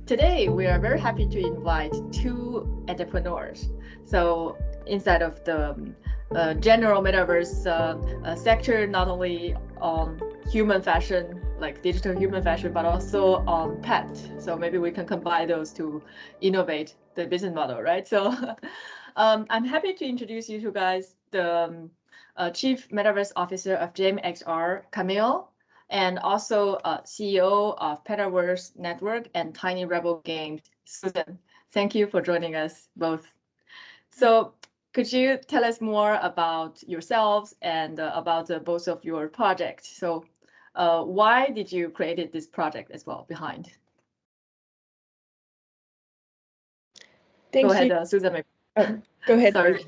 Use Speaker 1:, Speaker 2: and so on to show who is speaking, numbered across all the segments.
Speaker 1: today we are very happy to invite two entrepreneurs. So inside of the general metaverse sector, not only on human fashion, like digital human fashion, but also on pet. So maybe we can combine those to innovate the business model, right? So I'm happy to introduce you two guys, the Chief Metaverse Officer of GameXR, Camille, and also CEO of Petaverse Network and Tiny Rebel Games, Susan. Thank you for joining us both. So could you tell us more about yourselves and about both of your projects? So why did you create this project as well behind?
Speaker 2: Thank
Speaker 1: Go
Speaker 2: you.
Speaker 1: ahead, Susan. Maybe.
Speaker 2: Oh, go ahead.
Speaker 1: Sorry.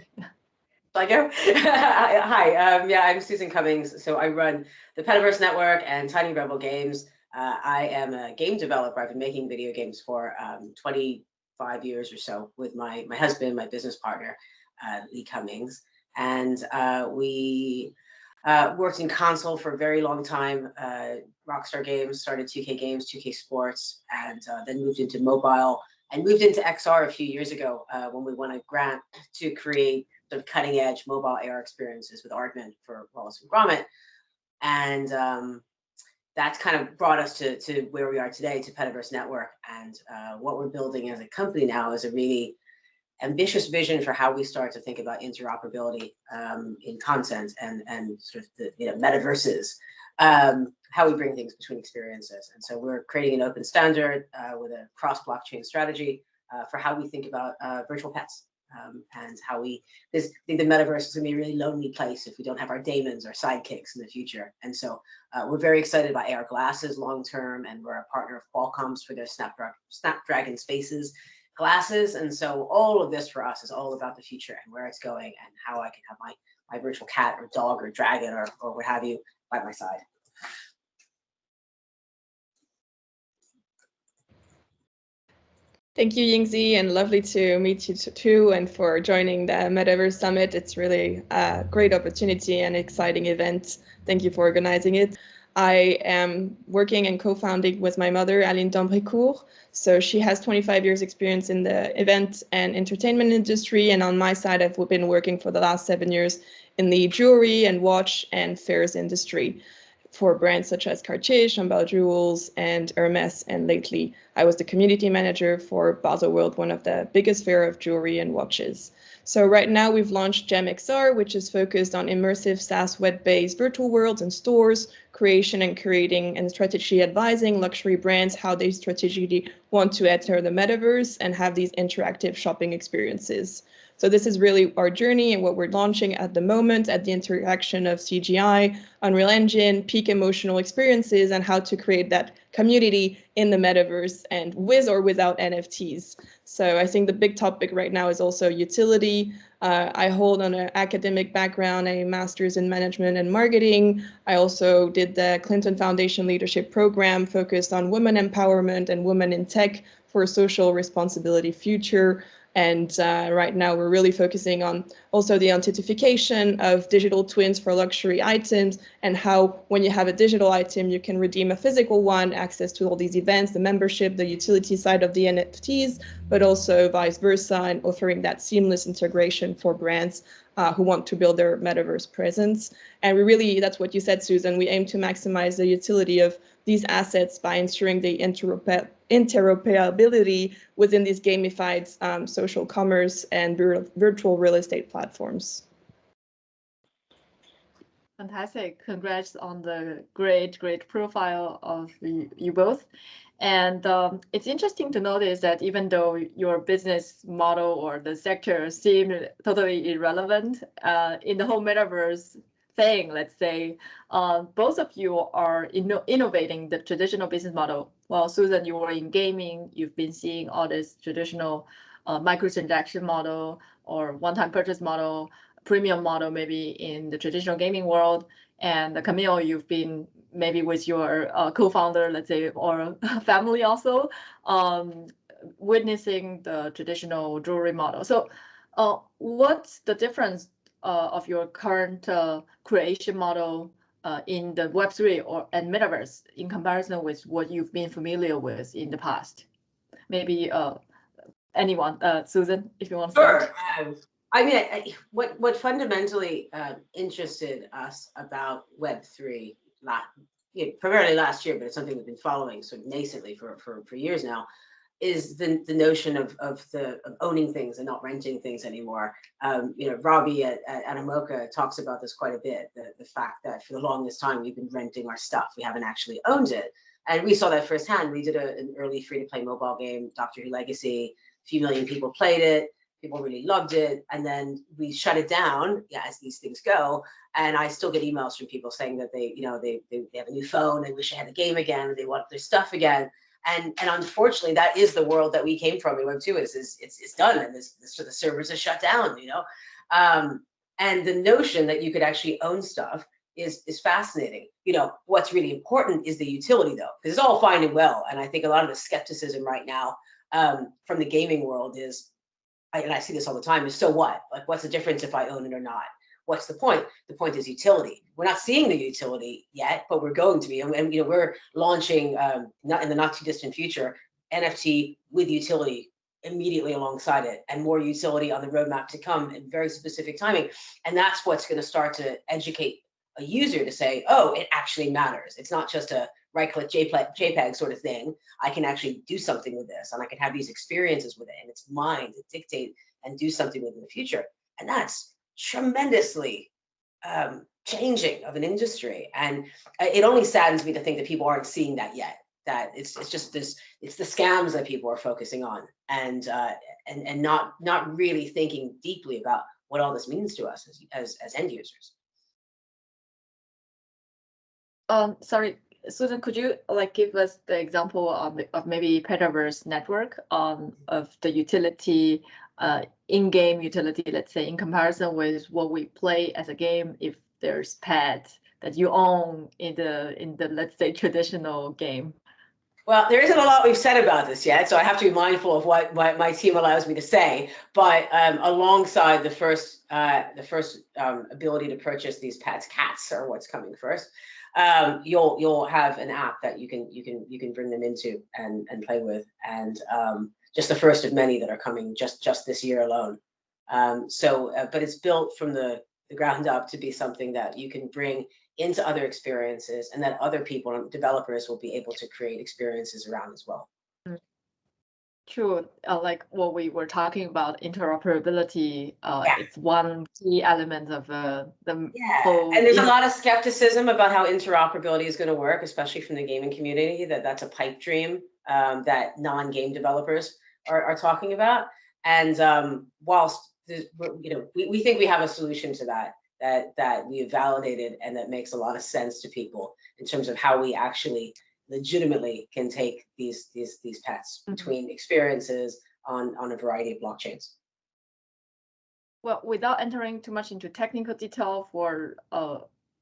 Speaker 3: I go? Hi, yeah, I'm Susan Cummings. So I run the Petaverse Network and Tiny Rebel Games. I am a game developer. I've been making video games for 25 years or so with my husband, my business partner, Lee Cummings. And we worked in console for a very long time. Rockstar Games, started 2K Games, 2K Sports, and then moved into mobile and moved into XR a few years ago when we won a grant to create sort of cutting edge mobile AR experiences with Aardman for Wallace and Gromit. And that's kind of brought us to where we are today, to Petaverse Network. And what we're building as a company now is a really ambitious vision for how we start to think about interoperability in content and sort of the metaverses, how we bring things between experiences. And so we're creating an open standard with a cross-blockchain strategy for how we think about virtual pets. And how we think the metaverse is going to be a really lonely place if we don't have our daemons or sidekicks in the future. And so we're very excited about AR glasses long term, and we're a partner of Qualcomm's for their Snapdragon Spaces glasses. And so all of this for us is all about the future and where it's going and how I can have my virtual cat or dog or dragon or what have you by my side.
Speaker 2: Thank you, Yingzi, and lovely to meet you too, and for joining the Metaverse Summit. It's really a great opportunity and exciting event. Thank you for organizing it. I am working and co-founding with my mother, Aline Dambricourt. So she has 25 years experience in the event and entertainment industry. And on my side, I've been working for the last 7 years in the jewelry and watch and fairs industry for brands such as Cartier, Chambal Jewels, and Hermes. And lately, I was the community manager for Baselworld, one of the biggest fair of jewelry and watches. So right now we've launched GemXR, which is focused on immersive SaaS web-based virtual worlds and stores, creation and curating and strategy advising luxury brands how they strategically want to enter the metaverse and have these interactive shopping experiences. So this is really our journey and what we're launching at the moment at the interaction of CGI, Unreal Engine, peak emotional experiences, and how to create that community in the metaverse and with or without NFTs. So I think the big topic right now is also utility. I hold on an academic background, a master's in management and marketing. I also did the Clinton Foundation Leadership Program focused on women empowerment and women in tech for a social responsibility future. And right now we're really focusing on also the identification of digital twins for luxury items and how when you have a digital item, you can redeem a physical one, access to all these events, the membership, the utility side of the NFTs, but also vice versa, and offering that seamless integration for brands who want to build their metaverse presence. And we really, that's what you said, Susan, we aim to maximize the utility of these assets by ensuring the interoperability within these gamified social commerce and virtual real estate platforms.
Speaker 1: Fantastic. Congrats on the great profile of you both. And it's interesting to notice that even though your business model or the sector seemed totally irrelevant in the whole metaverse thing, let's say, both of you are innovating the traditional business model. Well, Susan, you were in gaming, you've been seeing all this traditional microtransaction model or one-time purchase model, premium model maybe in the traditional gaming world. And Camille, you've been maybe with your co-founder, let's say, or family also, witnessing the traditional jewelry model. So what's the difference of your current creation model in the Web3 and Metaverse in comparison with what you've been familiar with in the past? maybe anyone, Susan, if you want to
Speaker 3: Sure.
Speaker 1: start.
Speaker 3: I mean, what fundamentally interested us about Web3, primarily last year, but it's something we've been following sort of nascently for years now, is the notion of owning things and not renting things anymore. Robbie at Animoca talks about this quite a bit, the fact that for the longest time we've been renting our stuff. We haven't actually owned it. And we saw that firsthand. We did an early free-to-play mobile game, Doctor Who Legacy. A few million people played it. People really loved it. And then we shut it down, as these things go. And I still get emails from people saying that they have a new phone, they wish they had the game again, they want their stuff again. And unfortunately, that is the world that we came from in Web2. It's done, and so the servers are shut down. And the notion that you could actually own stuff is fascinating. What's really important is the utility, though, because it's all fine and well. And I think a lot of the skepticism right now from the gaming world is, and I see this all the time, is so what? Like, what's the difference if I own it or not? What's the point? The point is utility. We're not seeing the utility yet, but we're going to be. And we're launching, not in the not too distant future, NFT with utility immediately alongside it, and more utility on the roadmap to come in very specific timing. And that's what's going to start to educate a user to say, oh, it actually matters. It's not just a right-click JPEG sort of thing. I can actually do something with this, and I can have these experiences with it, and it's mine to dictate and do something with in the future. And that's tremendously changing of an industry. And it only saddens me to think that people aren't seeing that yet. That it's just this, it's the scams that people are focusing on, and not really thinking deeply about what all this means to us as end users.
Speaker 1: Sorry, Susan, could you give us the example of maybe Petaverse network of the utility, in-game utility, let's say, in comparison with what we play as a game, if there's pets that you own in the let's say traditional game?
Speaker 3: Well, there isn't a lot we've said about this yet, so I have to be mindful of what my team allows me to say. But alongside the first ability to purchase these pets, cats are what's coming first. You'll have an app that you can bring them into and play with, and just the first of many that are coming just this year alone. But it's built from the ground up to be something that you can bring into other experiences, and that other people and developers will be able to create experiences around as well.
Speaker 1: True, like what we were talking about, interoperability. It's one key element of the whole.
Speaker 3: And there's a lot of skepticism about how interoperability is going to work, especially from the gaming community. That's a pipe dream that non-game developers are talking about. And whilst we think we have a solution to that we have validated, and that makes a lot of sense to people in terms of how we actually legitimately can take these pets between experiences on a variety of blockchains.
Speaker 1: Well, without entering too much into technical detail for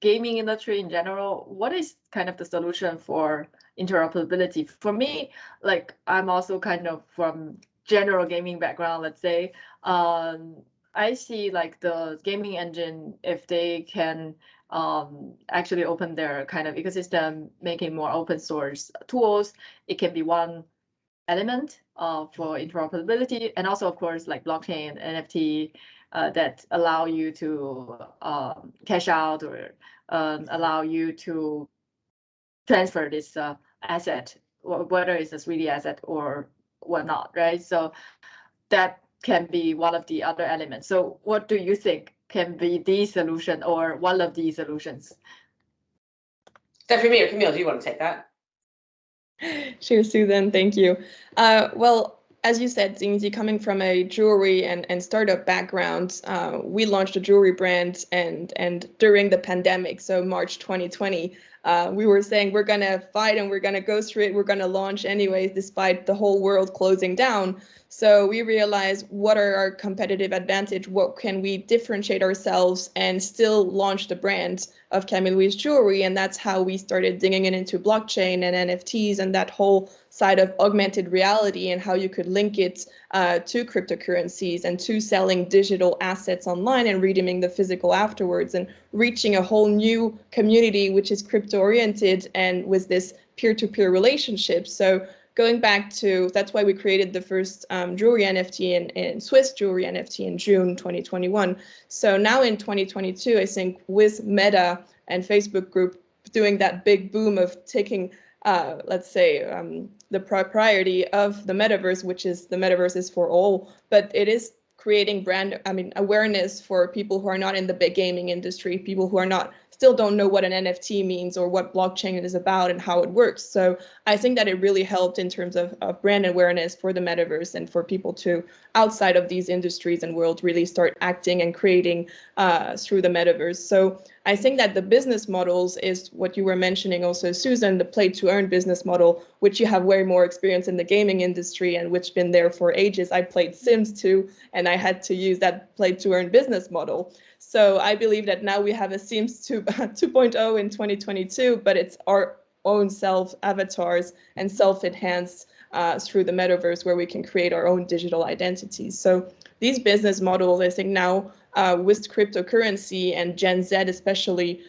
Speaker 1: gaming industry in general, what is kind of the solution for interoperability? For me, like, I'm also kind of from general gaming background, let's say. I see like the gaming engine, if they can actually open their kind of ecosystem, making more open source tools, it can be one element for interoperability. And also, of course, like blockchain, NFT, that allow you to cash out or allow you to transfer this asset, whether it's a 3D asset or whatnot, right? So that can be one of the other elements. So what do you think can be the solution or one of the solutions?
Speaker 3: Stephanie or Camille, do you want to take that?
Speaker 2: Sure, Susan, thank you. Well, as you said, Xingji, coming from a jewelry and startup background, we launched a jewelry brand and during the pandemic, so March 2020, we were saying we're going to fight and we're going to go through it. We're going to launch anyways, despite the whole world closing down. So we realized, what are our competitive advantage? What can we differentiate ourselves and still launch the brand of Camille Jewelry? And that's how we started digging into blockchain and NFTs and that whole side of augmented reality, and how you could link it to cryptocurrencies and to selling digital assets online and redeeming the physical afterwards, and reaching a whole new community which is crypto oriented and with this peer-to-peer relationship. So going back to, that's why we created the first jewelry NFT in Swiss jewelry NFT in June 2021. So now in 2022, I think with Meta and Facebook group doing that big boom of taking, let's say, the propriety of the metaverse, which is the metaverse is for all, but it is creating awareness for people who are not in the big gaming industry, people who are not, still don't know what an NFT means or what blockchain is about and how it works. So I think that it really helped in terms of brand awareness for the metaverse and for people to, outside of these industries and world, really start acting and creating through the metaverse. So I think that the business models is what you were mentioning also, Susan, the play to earn business model, which you have way more experience in the gaming industry and which been there for ages. I played Sims 2 and I had to use that play to earn business model. So I believe that now we have a Sims 2.0 in 2022, but it's our own self avatars and self-enhanced through the metaverse where we can create our own digital identities. So these business models, I think now with cryptocurrency and Gen Z especially,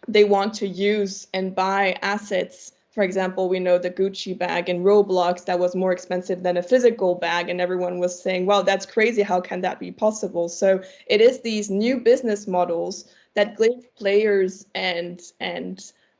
Speaker 2: they want to use and buy assets. For example, we know the Gucci bag in Roblox that was more expensive than a physical bag, and everyone was saying, wow, that's crazy, how can that be possible? So it is these new business models that give players and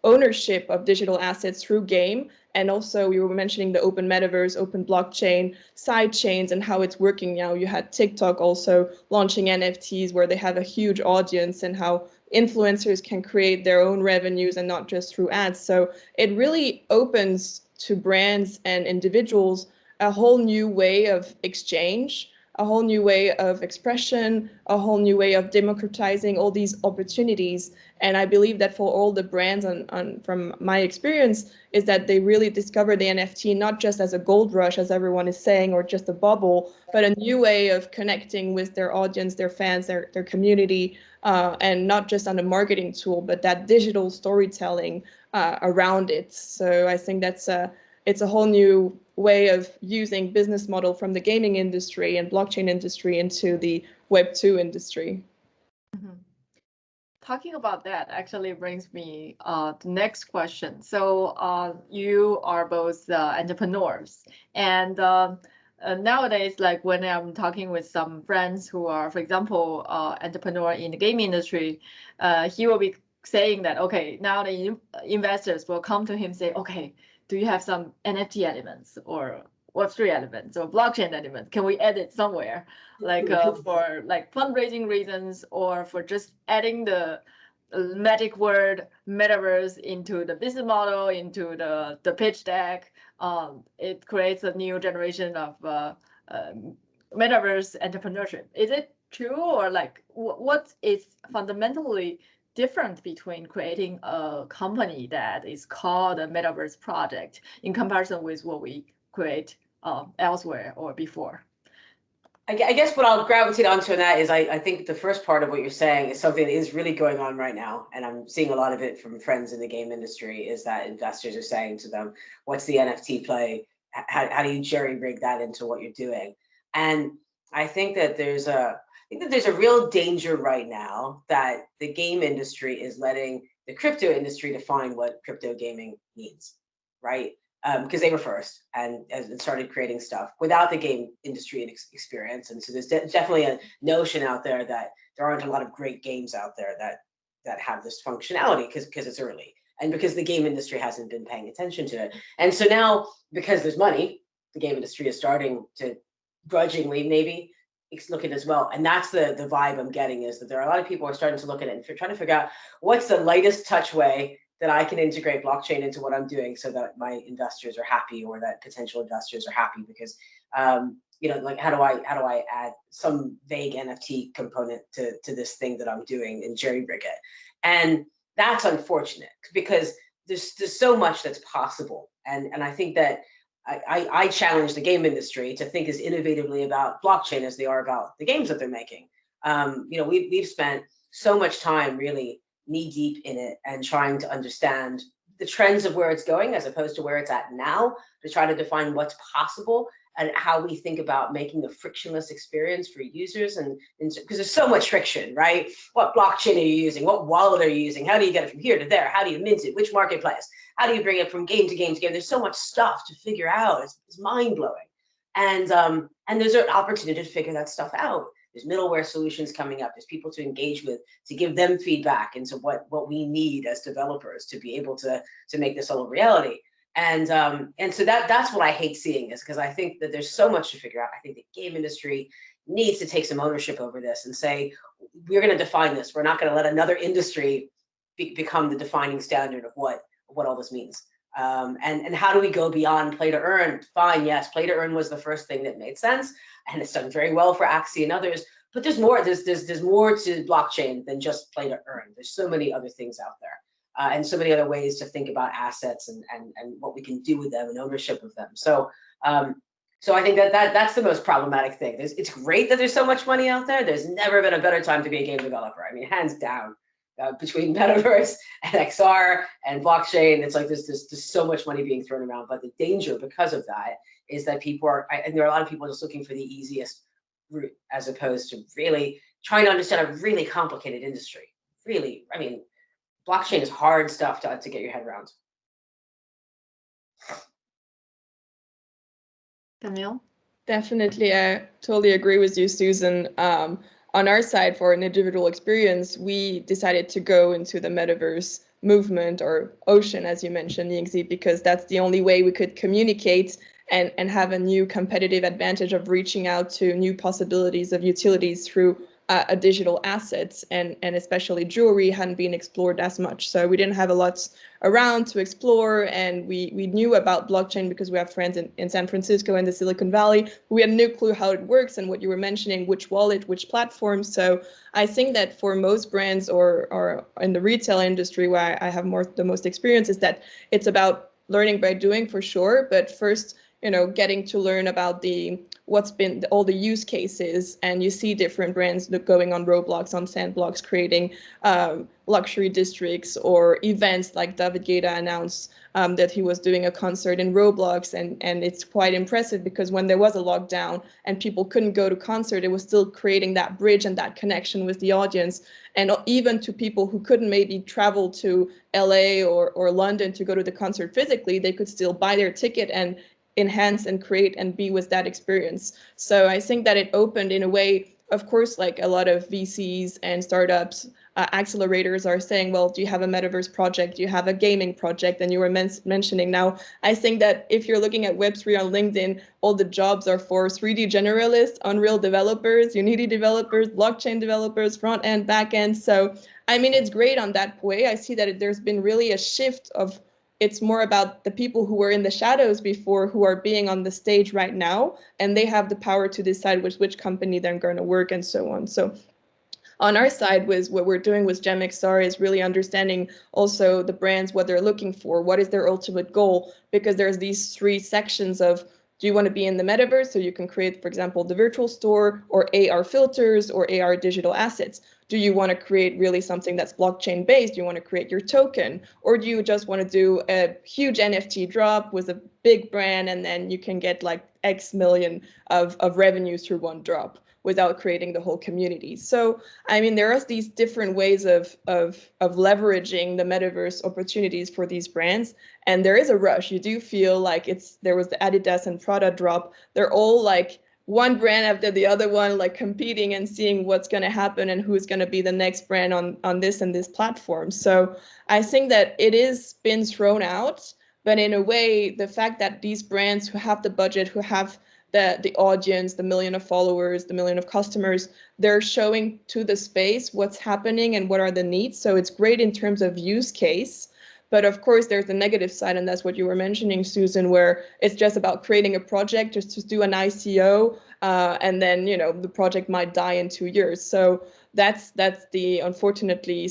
Speaker 2: ownership of digital assets through game. And also we were mentioning the open metaverse, open blockchain, side chains, and how it's working now. You had TikTok also launching NFTs where they have a huge audience, and how influencers can create their own revenues and not just through ads. So it really opens to brands and individuals a whole new way of exchange, a whole new way of expression, a whole new way of democratizing all these opportunities. And I believe that for all the brands, from my experience, is that they really discover the NFT not just as a gold rush, as everyone is saying, or just a bubble, but a new way of connecting with their audience, their fans, their community, and not just on a marketing tool, but that digital storytelling around it. So I think that's it's a whole new way of using business model from the gaming industry and blockchain industry into the Web2 industry.
Speaker 1: Mm-hmm. Talking about that actually brings me the next question. So you are both entrepreneurs, and nowadays, like when I'm talking with some friends who are, for example, entrepreneur in the gaming industry, he will be saying that, okay, now the investors will come to him and say, okay, do you have some NFT elements or Web3 elements or blockchain elements? Can we add it somewhere? Like for like fundraising reasons, or for just adding the magic word metaverse into the business model, into the pitch deck. It creates a new generation of metaverse entrepreneurship. Is it true, or like what is fundamentally different between creating a company that is called a metaverse project in comparison with what we create elsewhere or before?
Speaker 3: I guess what I'll gravitate onto in that is I think the first part of what you're saying is something that is really going on right now. And I'm seeing a lot of it from friends in the game industry, is that investors are saying to them, what's the NFT play? How do you jerry rig that into what you're doing? And I think that there's a real danger right now that the game industry is letting the crypto industry define what crypto gaming means, right? Because they were first and started creating stuff without the game industry experience. And so there's definitely a notion out there that there aren't a lot of great games out there that have this functionality because it's early and because the game industry hasn't been paying attention to it. And so now, because there's money, the game industry is starting to grudgingly maybe look at it as well. And that's the vibe I'm getting, is that there are a lot of people who are starting to look at it and trying to figure out what's the lightest touch way that I can integrate blockchain into what I'm doing so that my investors are happy, or that potential investors are happy, because like how do I add some vague NFT component to this thing that I'm doing and jerry rig it? And that's unfortunate because there's so much that's possible. And I think that I challenge the game industry to think as innovatively about blockchain as they are about the games that they're making. We've spent so much time really knee deep in it and trying to understand the trends of where it's going as opposed to where it's at now, to try to define what's possible and how we think about making a frictionless experience for users. And because there's so much friction, right? What blockchain are you using? What wallet are you using? How do you get it from here to there? How do you mint it? Which marketplace? how do you bring it from game to game to game? There's so much stuff to figure out. It's mind blowing. And there's an opportunity to figure that stuff out. There's middleware solutions coming up. There's people to engage with, to give them feedback into what we need as developers to be able to make this all a reality. And so that's what I hate seeing, is because I think that there's so much to figure out. I think the game industry needs to take some ownership over this and say, we're going to define this. We're not going to let another industry become the defining standard of what all this means. And how do we go beyond play to earn? Fine, yes, play to earn was the first thing that made sense, and it's done very well for Axie and others. But there's more. There's more to blockchain than just play to earn. There's so many other things out there, and so many other ways to think about assets and what we can do with them and ownership of them. So I think that's the most problematic thing. It's great that there's so much money out there. There's never been a better time to be a game developer. I mean, hands down. Between Metaverse and XR and blockchain, it's like there's so much money being thrown around. But the danger because of that is that people and there are a lot of people just looking for the easiest route, as opposed to really trying to understand a really complicated industry. Really, I mean, blockchain is hard stuff to get your head around.
Speaker 1: Camille?
Speaker 2: Definitely, I totally agree with you, Susan. On our side, for an individual experience, we decided to go into the metaverse movement, or ocean, as you mentioned, Yingzi, because that's the only way we could communicate and have a new competitive advantage of reaching out to new possibilities of utilities through a digital assets, and especially jewelry hadn't been explored as much. So we didn't have a lot around to explore, and we knew about blockchain because we have friends in San Francisco and the Silicon Valley. We had no clue how it works and what you were mentioning, which wallet, which platform. So I think that for most brands or in the retail industry where I have the most experience, is that it's about learning by doing, for sure, but first, getting to learn about what's been all the use cases, and you see different brands going on Roblox, on Sandblocks, creating luxury districts or events, like David Guetta announced that he was doing a concert in Roblox, and it's quite impressive because when there was a lockdown and people couldn't go to concert, it was still creating that bridge and that connection with the audience, and even to people who couldn't maybe travel to LA or London to go to the concert physically, they could still buy their ticket and enhance and create and be with that experience. So I think that it opened, in a way, of course, like a lot of VCs and startups, accelerators are saying, well, do you have a metaverse project? Do you have a gaming project? And you were mentioning now, I think that if you're looking at Web3 on LinkedIn, all the jobs are for 3D generalists, Unreal developers, Unity developers, blockchain developers, front end, back end. So, I mean, it's great on that way. I see that there's been really a shift of, it's more about the people who were in the shadows before, who are being on the stage right now, and they have the power to decide which company they're going to work and so on. So on our side, with what we're doing with GemXR, is really understanding also the brands, what they're looking for, what is their ultimate goal, because there's these three sections of, do you want to be in the metaverse so you can create, for example, the virtual store, or AR filters, or AR digital assets? Do you want to create really something that's blockchain based? Do you want to create your token? Or do you just want to do a huge NFT drop with a big brand, and then you can get like X million of revenues through one drop without creating the whole community? So, I mean, there are these different ways of leveraging the metaverse opportunities for these brands. And there is a rush. You do feel like there was the Adidas and Prada drop. They're all like one brand after the other one, like competing and seeing what's going to happen and who's going to be the next brand on this and this platform. So I think that it is been thrown out, but in a way, the fact that these brands who have the budget, who have the audience, the million of followers, the million of customers, they're showing to the space what's happening and what are the needs. So it's great in terms of use case. But of course, there's the negative side, and that's what you were mentioning, Susan, where it's just about creating a project, just to do an ICO, and then the project might die in 2 years. So that's the unfortunately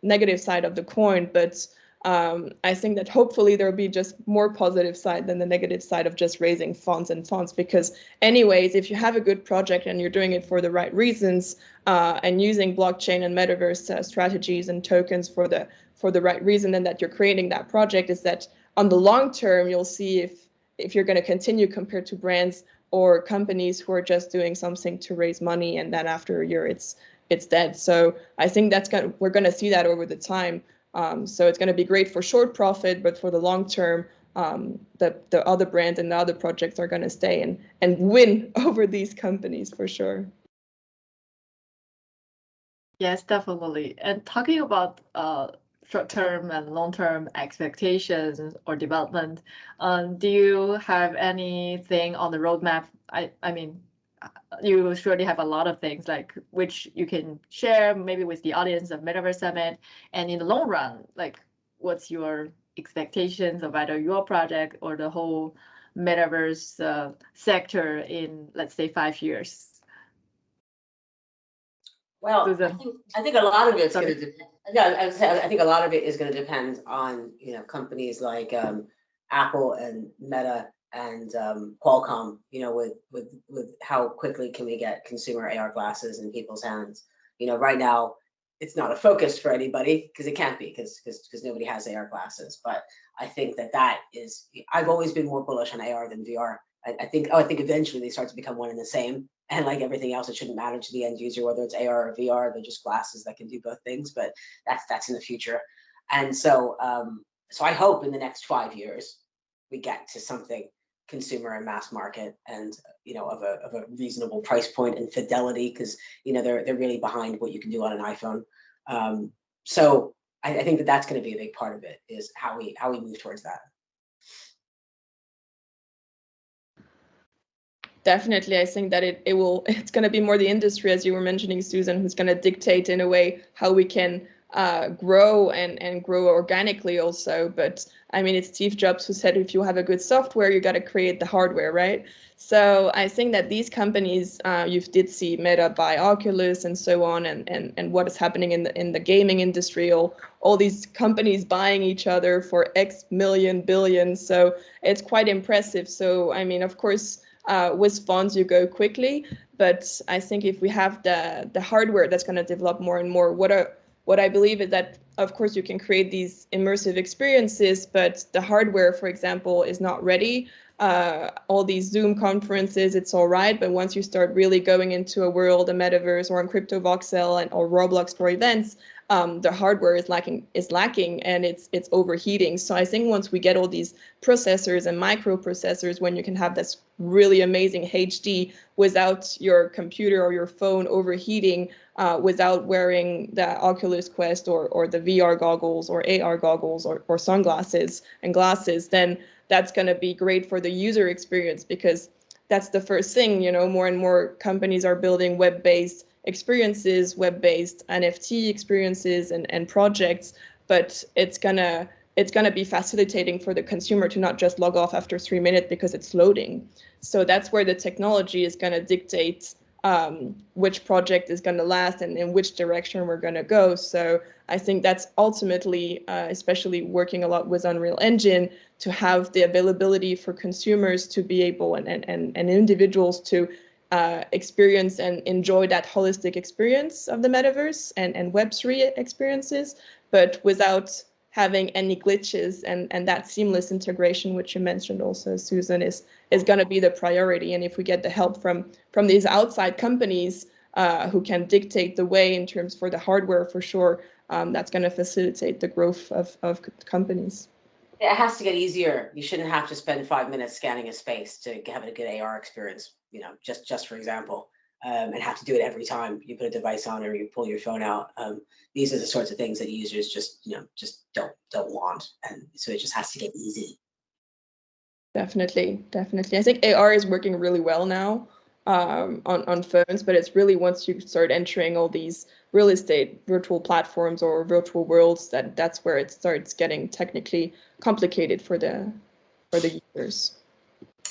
Speaker 2: negative side of the coin. But I think that hopefully there'll be just more positive side than the negative side of just raising funds, because anyways, if you have a good project and you're doing it for the right reasons, and using blockchain and metaverse strategies and tokens for the right reason, and that you're creating that project, is that on the long term, you'll see if you're going to continue, compared to brands or companies who are just doing something to raise money, and then after a year it's dead. So I think we're going to see that over the time. So it's going to be great for short profit, but for the long term, the other brands and the other projects are going to stay and win over these companies for sure.
Speaker 1: Yes, definitely. And talking about short-term and long-term expectations or development, do you have anything on the roadmap? I mean, you surely have a lot of things like which you can share maybe with the audience of Metaverse Summit. And in the long run, like what's your expectations of either your project or the whole Metaverse sector in, let's say, 5 years?
Speaker 3: Well,
Speaker 1: Susan.
Speaker 3: I think a lot of it's
Speaker 1: Sorry.
Speaker 3: going to depend. Yeah, I think a lot of it is going to depend on companies like Apple and Meta and Qualcomm. With how quickly can we get consumer AR glasses in people's hands? Right now it's not a focus for anybody because it can't be because nobody has AR glasses. But I think that is. I've always been more bullish on AR than VR. I think eventually they start to become one and the same. And like everything else, it shouldn't matter to the end user whether it's AR or VR. They're just glasses that can do both things, but that's in the future. And so I hope in the next 5 years we get to something consumer and mass market, and of a reasonable price point and fidelity, because they're really behind what you can do on an iPhone. So I think that's going to be a big part of it, is how we move towards that.
Speaker 2: Definitely, I think that it's going to be more the industry, as you were mentioning, Susan, who's going to dictate in a way how we can grow and grow organically also. But I mean, it's Steve Jobs who said, if you have a good software, you got to create the hardware, right? So I think that these companies, you did see Meta buy Oculus and so on, and what is happening in the gaming industry, all these companies buying each other for X million billion. So it's quite impressive. So I mean, of course, with funds you go quickly, but I think if we have the hardware that's going to develop more and more, what I believe is that of course you can create these immersive experiences, but the hardware, for example, is not ready. All these Zoom conferences, it's all right, but once you start really going into a world, a metaverse, or in crypto voxel or Roblox for events, the hardware is lacking and it's overheating. So I think once we get all these processors and microprocessors, when you can have this really amazing HD without your computer or your phone overheating, without wearing the Oculus Quest or the VR goggles or AR goggles or sunglasses and glasses, then that's going to be great for the user experience, because that's the first thing. More and more companies are building web-based experiences, web-based NFT experiences and projects, but it's gonna be facilitating for the consumer to not just log off after 3 minutes because it's loading. So that's where the technology is gonna dictate which project is gonna last and in which direction we're gonna go. So I think that's ultimately, especially working a lot with Unreal Engine, to have the availability for consumers to be able and individuals to experience and enjoy that holistic experience of the metaverse and Web3 experiences, but without having any glitches, and that seamless integration, which you mentioned also, Susan, is going to be the priority. And if we get the help from these outside companies who can dictate the way in terms for the hardware, for sure, that's going to facilitate the growth of companies.
Speaker 3: It has to get easier. You shouldn't have to spend 5 minutes scanning a space to have a good AR experience, just for example, and have to do it every time you put a device on or you pull your phone out. These are the sorts of things that users just don't want. And so it just has to get easy.
Speaker 2: Definitely. I think AR is working really well now on phones, but it's really once you start entering all these real estate virtual platforms or virtual worlds, that's where it starts getting technically complicated for the users.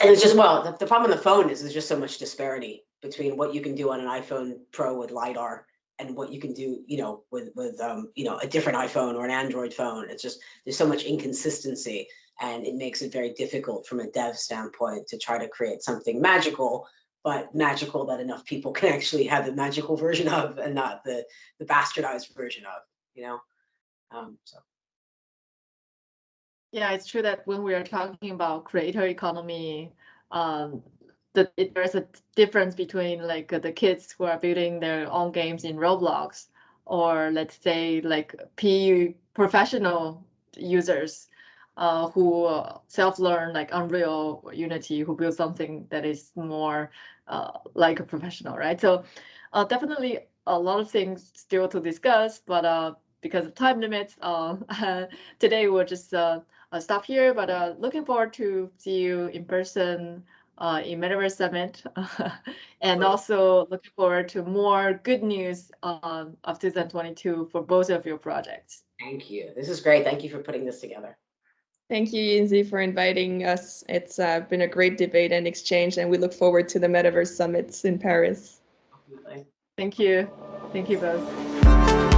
Speaker 3: And it's just, well, the problem on the phone is there's just so much disparity between what you can do on an iPhone Pro with LiDAR and what you can do, with a different iPhone or an Android phone. It's just, there's so much inconsistency, and it makes it very difficult from a dev standpoint to try to create something magical, but magical that enough people can actually have the magical version of, and not the bastardized version of, so.
Speaker 1: Yeah, it's true that when we are talking about creator economy, there's a difference between like the kids who are building their own games in Roblox or let's say like PE professional users who self-learn like Unreal or Unity, who build something that is more like a professional, right? So definitely a lot of things still to discuss, but because of time limits, today we'll just stop here. But looking forward to see you in person in Metaverse Summit, and also looking forward to more good news of 2022 for both of your projects.
Speaker 3: Thank you. This is great. Thank you for putting this together.
Speaker 2: Thank you, Yinzi, for inviting us. It's been a great debate and exchange, and we look forward to the Metaverse Summits in Paris.
Speaker 3: Absolutely.
Speaker 1: Thank you. Thank you both.